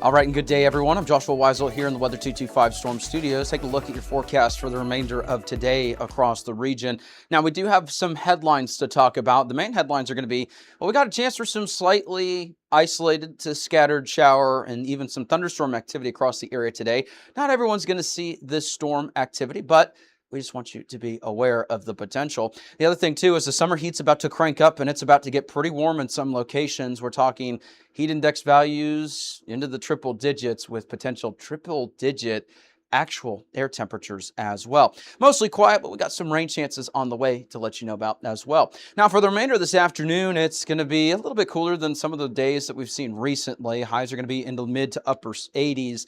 All right, and good day, everyone. I'm Joshua Weisel here in the Weather 225 Storm Studios. Take a look at your forecast for the remainder of today across the region. Now, we do have some headlines to talk about. The main headlines are going to be, well, we got a chance for some slightly isolated to scattered shower and even some thunderstorm activity across the area today. Not everyone's going to see this storm activity, but we just want you to be aware of the potential. The other thing, too, is the summer heat's about to crank up and it's about to get pretty warm in some locations. We're talking heat index values into the triple digits with potential triple digit actual air temperatures as well. Mostly quiet, but we got some rain chances on the way to let you know about as well. Now, for the remainder of this afternoon, it's going to be a little bit cooler than some of the days that we've seen recently. Highs are going to be in the mid to upper 80s.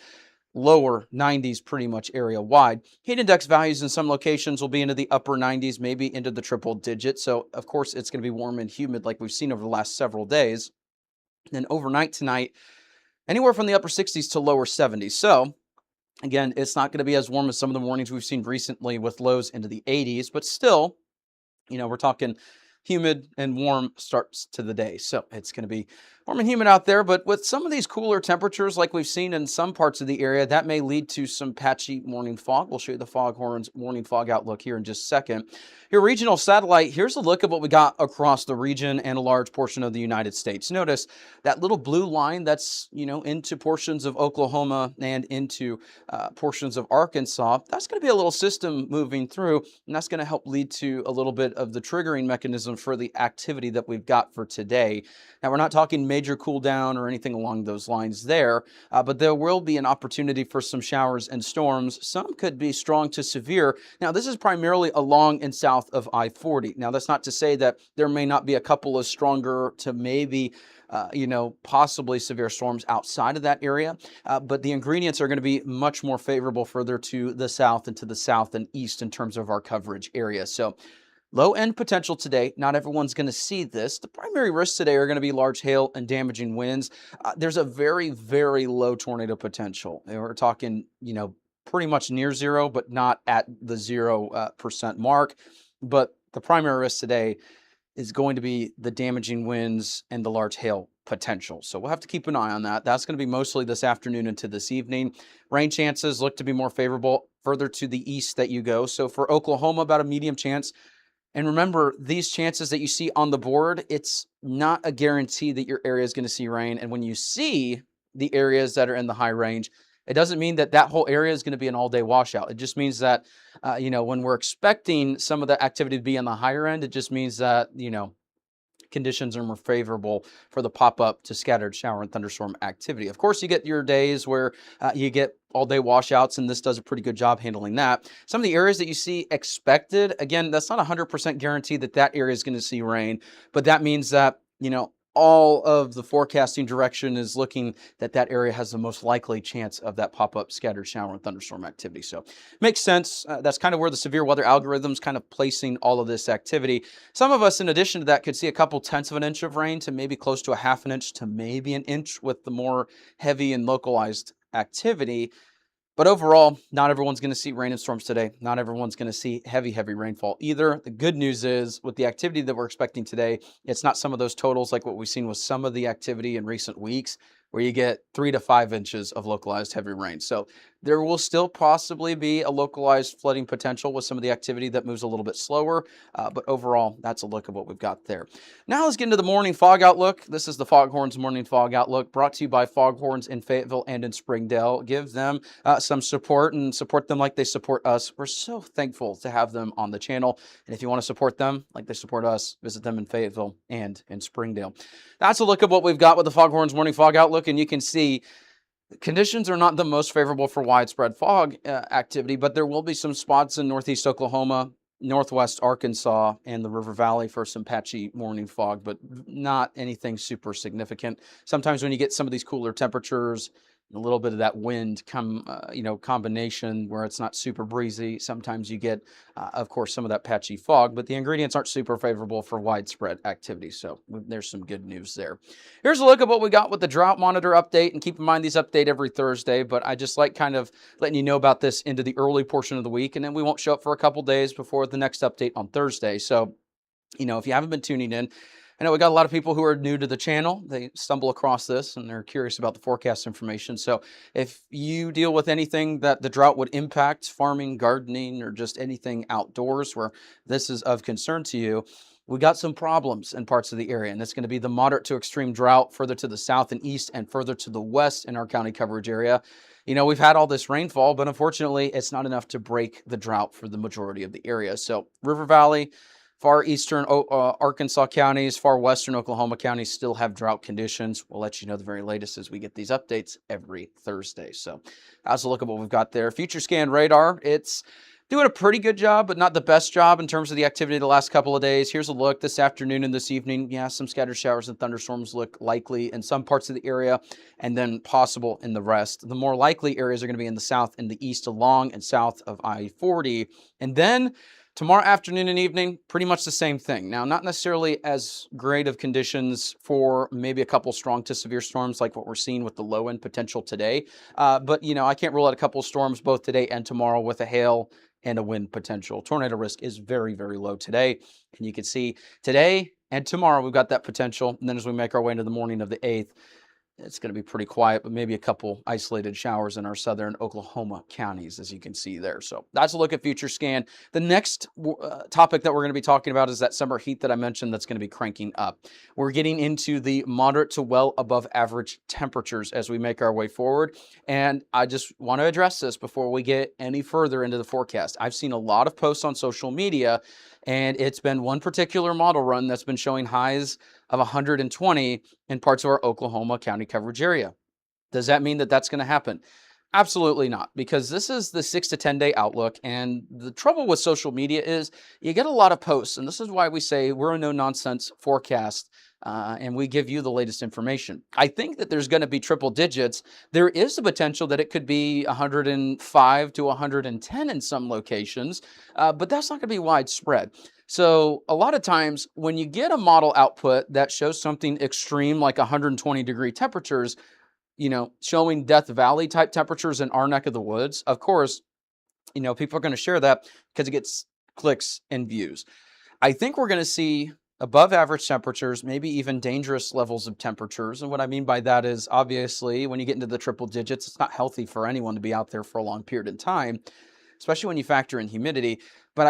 Lower 90s pretty much area wide. Heat index values in some locations will be into the upper 90s, maybe into the triple digits. So, of course, it's going to be warm and humid like we've seen over the last several days. And then overnight tonight, anywhere from the upper 60s to lower 70s. So, again, it's not going to be as warm as some of the mornings we've seen recently with lows into the 80s, but still, we're talking humid and warm starts to the day. So it's going to be warm and humid out there, but with some of these cooler temperatures like we've seen in some parts of the area, that may lead to some patchy morning fog. We'll show you the Foghorns morning fog outlook here in just a second. Your regional satellite, here's a look at what we got across the region and a large portion of the United States. Notice that little blue line that's, into portions of Oklahoma and into portions of Arkansas. That's going to be a little system moving through, and that's going to help lead to a little bit of the triggering mechanism for the activity that we've got for today. Now, we're not talking major cool down or anything along those lines there, but there will be an opportunity for some showers and storms. Some could be strong to severe. Now, this is primarily along and south of I-40. Now, that's not to say that there may not be a couple of stronger to maybe possibly severe storms outside of that area. But the ingredients are going to be much more favorable further to the south and to the south and east in terms of our coverage area. So low end potential today. Not everyone's going to see this. The primary risks today are going to be large hail and damaging winds. There's a very, very low tornado potential. And we're talking, pretty much near zero, but not at the 0% mark. But the primary risk today is going to be the damaging winds and the large hail potential. So we'll have to keep an eye on that. That's going to be mostly this afternoon into this evening. Rain chances look to be more favorable further to the east that you go. So for Oklahoma, about a medium chance. And remember, these chances that you see on the board, it's not a guarantee that your area is going to see rain. And when you see the areas that are in the high range, it doesn't mean that that whole area is going to be an all-day washout. It just means that, when we're expecting some of the activity to be on the higher end, it just means that, conditions are more favorable for the pop-up to scattered shower and thunderstorm activity. Of course, you get your days where you get all-day washouts, and this does a pretty good job handling that. Some of the areas that you see expected, again, that's not 100% guarantee that that area is going to see rain, but that means that, all of the forecasting direction is looking that that area has the most likely chance of that pop-up scattered shower and thunderstorm activity. So makes sense. That's kind of where the severe weather algorithm's kind of placing all of this activity. Some of us, in addition to that, could see a couple tenths of an inch of rain to maybe close to a half an inch to maybe an inch with the more heavy and localized activity. But overall, not everyone's going to see rain and storms today. Not everyone's going to see heavy, heavy rainfall either. The good news is with the activity that we're expecting today, it's not some of those totals like what we've seen with some of the activity in recent weeks where you get 3 to 5 inches of localized heavy rain. So there will still possibly be a localized flooding potential with some of the activity that moves a little bit slower. But overall, that's a look at what we've got there. Now let's get into the morning fog outlook. This is the Foghorns morning fog outlook brought to you by Foghorns in Fayetteville and in Springdale. Give them some support and support them like they support us. We're so thankful to have them on the channel. And if you want to support them like they support us, visit them in Fayetteville and in Springdale. That's a look at what we've got with the Foghorns morning fog outlook. And you can see conditions are not the most favorable for widespread fog activity, but there will be some spots in northeast Oklahoma, northwest Arkansas, and the River Valley for some patchy morning fog, but not anything super significant. Sometimes when you get some of these cooler temperatures, a little bit of that wind combination where it's not super breezy. Sometimes you get, of course, some of that patchy fog, but the ingredients aren't super favorable for widespread activity. So there's some good news there. Here's a look at what we got with the drought monitor update. And keep in mind, these update every Thursday, but I just like kind of letting you know about this into the early portion of the week. And then we won't show up for a couple days before the next update on Thursday. So, if you haven't been tuning in, I know we got a lot of people who are new to the channel. They stumble across this and they're curious about the forecast information. So if you deal with anything that the drought would impact, farming, gardening, or just anything outdoors where this is of concern to you, we got some problems in parts of the area, and it's going to be the moderate to extreme drought further to the south and east and further to the west in our county coverage area. You know, we've had all this rainfall, but unfortunately, it's not enough to break the drought for the majority of the area. So River Valley, far eastern Arkansas counties, far western Oklahoma counties still have drought conditions. We'll let you know the very latest as we get these updates every Thursday. So that's a look at what we've got there. Future Scan Radar, it's doing a pretty good job, but not the best job in terms of the activity the last couple of days. Here's a look this afternoon and this evening. Yeah, some scattered showers and thunderstorms look likely in some parts of the area and then possible in the rest. The more likely areas are going to be in the south and the east along and south of I-40. And then tomorrow afternoon and evening, pretty much the same thing. Now, not necessarily as great of conditions for maybe a couple strong to severe storms like what we're seeing with the low end potential today. But, you know, I can't rule out a couple storms both today and tomorrow with a hail and a wind potential. Tornado risk is very, very low today. And you can see today and tomorrow we've got that potential. And then as we make our way into the morning of the 8th, it's going to be pretty quiet, but maybe a couple isolated showers in our southern Oklahoma counties, as you can see there. So that's a look at Future Scan. The next topic that we're going to be talking about is that summer heat that I mentioned that's going to be cranking up. We're getting into the moderate to well above average temperatures as we make our way forward. And I just want to address this before we get any further into the forecast. I've seen a lot of posts on social media, and it's been one particular model run that's been showing highs of 120 in parts of our Oklahoma County coverage area. Does that mean that that's going to happen? Absolutely not, because this is the 6 to 10 day outlook. And the trouble with social media is you get a lot of posts. And this is why we say we're a no nonsense forecast. And we give you the latest information. I think that there's going to be triple digits. There is the potential that it could be 105 to 110 in some locations, but that's not going to be widespread. So a lot of times when you get a model output that shows something extreme like 120-degree temperatures, you know, showing Death Valley type temperatures in our neck of the woods, of course, you know, people are going to share that because it gets clicks and views. I think we're going to see above average temperatures, maybe even dangerous levels of temperatures. And what I mean by that is obviously when you get into the triple digits, it's not healthy for anyone to be out there for a long period of time, especially when you factor in humidity. But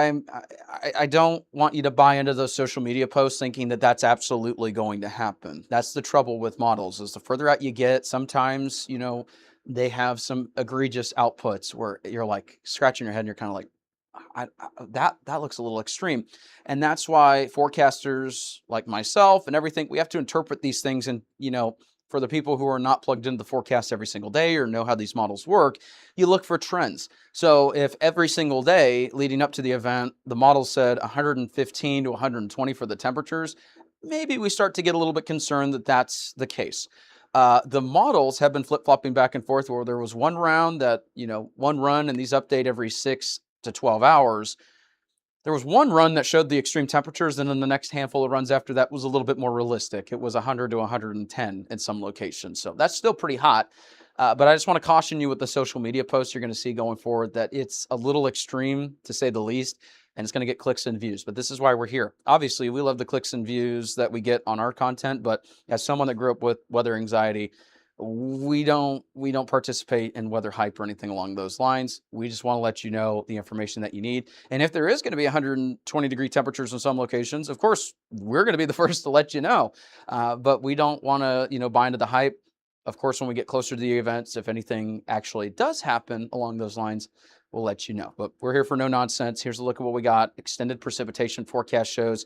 I don't want you to buy into those social media posts thinking that that's absolutely going to happen. That's the trouble with models is the further out you get, sometimes, you know, they have some egregious outputs where you're like scratching your head and you're kind of like, that looks a little extreme. And that's why forecasters like myself and everything, we have to interpret these things. And, you know, for the people who are not plugged into the forecast every single day or know how these models work, you look for trends. So if every single day leading up to the event, the model said 115 to 120 for the temperatures, maybe we start to get a little bit concerned that that's the case. The models have been flip-flopping back and forth where there was one round that, you know, one run and these update every 6 to 12 hours. There was one run that showed the extreme temperatures, and then the next handful of runs after that was a little bit more realistic. It was 100 to 110 in some locations. So that's still pretty hot. But I just want to caution you with the social media posts you're going to see going forward that it's a little extreme, to say the least, and it's going to get clicks and views. But this is why we're here. Obviously, we love the clicks and views that we get on our content, but as someone that grew up with weather anxiety, we don't participate in weather hype or anything along those lines. We just want to let you know the information that you need. And if there is going to be 120-degree temperatures in some locations, of course, we're going to be the first to let you know. But we don't want to, you know, buy into the hype. Of course, when we get closer to the events, if anything actually does happen along those lines, we'll let you know. But we're here for no nonsense. Here's a look at what we got. Extended precipitation forecast shows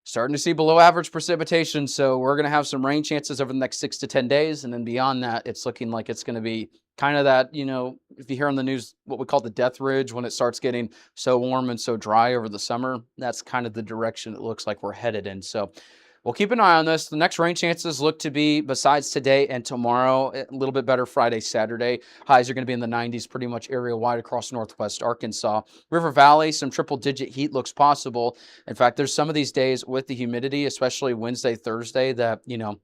starting to see below average precipitation. So we're going to have some rain chances over the next 6 to 10 days. And then beyond that, it's looking like it's going to be kind of that, you know, if you hear on the news, what we call the death ridge, when it starts getting so warm and so dry over the summer, that's kind of the direction it looks like we're headed in. So we'll keep an eye on this. The next rain chances look to be, besides today and tomorrow, a little bit better Friday, Saturday. Highs are going to be in the 90s pretty much area-wide across northwest Arkansas. River Valley, some triple-digit heat looks possible. In fact, there's some of these days with the humidity, especially Wednesday, Thursday, that, you know,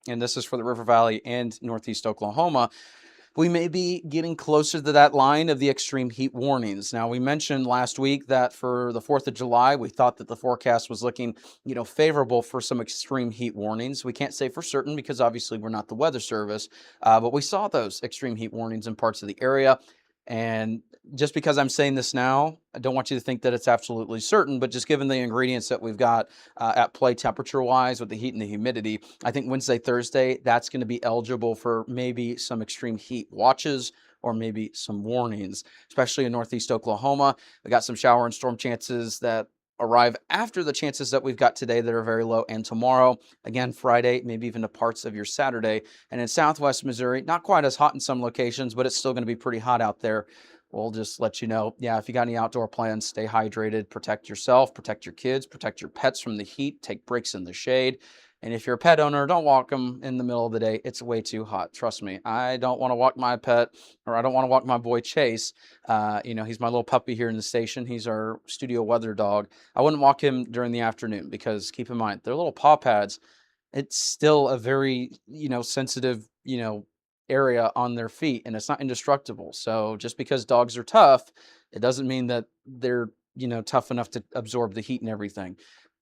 and this is for the River Valley and northeast Oklahoma, we may be getting closer to that line of the extreme heat warnings. Now, we mentioned last week that for the 4th of July, we thought that the forecast was looking, favorable for some extreme heat warnings. We can't say for certain because obviously we're not the weather service, but we saw those extreme heat warnings in parts of the area. And just because I'm saying this now, I don't want you to think that it's absolutely certain, but just given the ingredients that we've got at play temperature-wise with the heat and the humidity, I think Wednesday, Thursday, that's going to be eligible for maybe some extreme heat watches or maybe some warnings, especially in Northeast Oklahoma. We got some shower and storm chances that arrive after the chances that we've got today that are very low, and tomorrow, again, Friday, maybe even to parts of your Saturday. And in Southwest Missouri, not quite as hot in some locations, but it's still going to be pretty hot out there. We'll just let you know, if you got any outdoor plans, stay hydrated, protect yourself, protect your kids, protect your pets from the heat, take breaks in the shade. And if you're a pet owner, don't walk them in the middle of the day. It's way too hot. Trust me. I don't want to walk my pet, or I don't want to walk my boy Chase. He's my little puppy here in the station. He's our studio weather dog. I wouldn't walk him during the afternoon because keep in mind, they're little paw pads. It's still a very, sensitive, area on their feet, and it's not indestructible. So just because dogs are tough, it doesn't mean that they're, tough enough to absorb the heat and everything.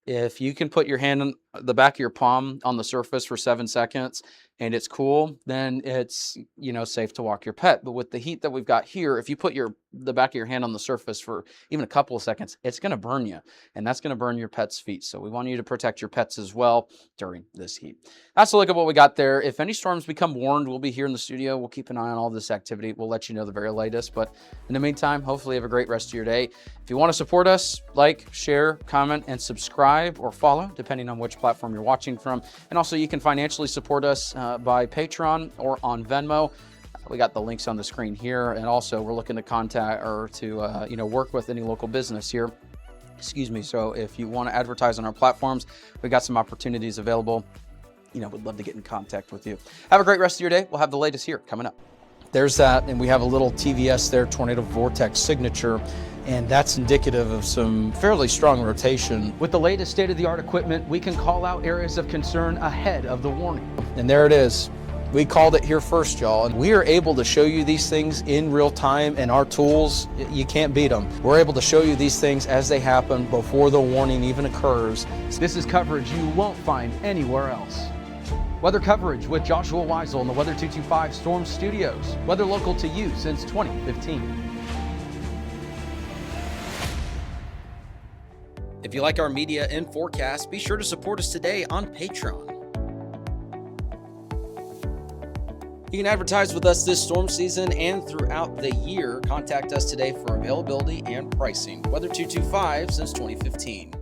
If you can put your hand on the back of your palm on the surface for 7 seconds and it's cool, then it's, safe to walk your pet. But with the heat that we've got here, if you put the back of your hand on the surface for even a couple of seconds, it's going to burn you, and that's going to burn your pet's feet. So we want you to protect your pets as well during this heat. That's a look at what we got there. If any storms become warned, we'll be here in the studio. We'll keep an eye on all this activity. We'll let you know the very latest. But in the meantime, hopefully you have a great rest of your day. If you want to support us, like, share, comment, and subscribe or follow, depending on which platform you're watching from. And also you can financially support us by Patreon or on Venmo. We got the links on the screen here. And also we're looking to contact or to, work with any local business here. So if you want to advertise on our platforms, we got some opportunities available. We'd love to get in contact with you. Have a great rest of your day. We'll have the latest here coming up. There's that, and we have a little TVS there, tornado vortex signature, and that's indicative of some fairly strong rotation. With the latest state-of-the-art equipment, we can call out areas of concern ahead of the warning. And there it is. We called it here first, y'all, and we are able to show you these things in real time, and our tools, you can't beat them. We're able to show you these things as they happen before the warning even occurs. This is coverage you won't find anywhere else. Weather coverage with Joshua Weisel in the Weather 225 Storm Studios. Weather local to you since 2015. If you like our media and forecast, be sure to support us today on Patreon. You can advertise with us this storm season and throughout the year. Contact us today for availability and pricing. Weather 225 since 2015.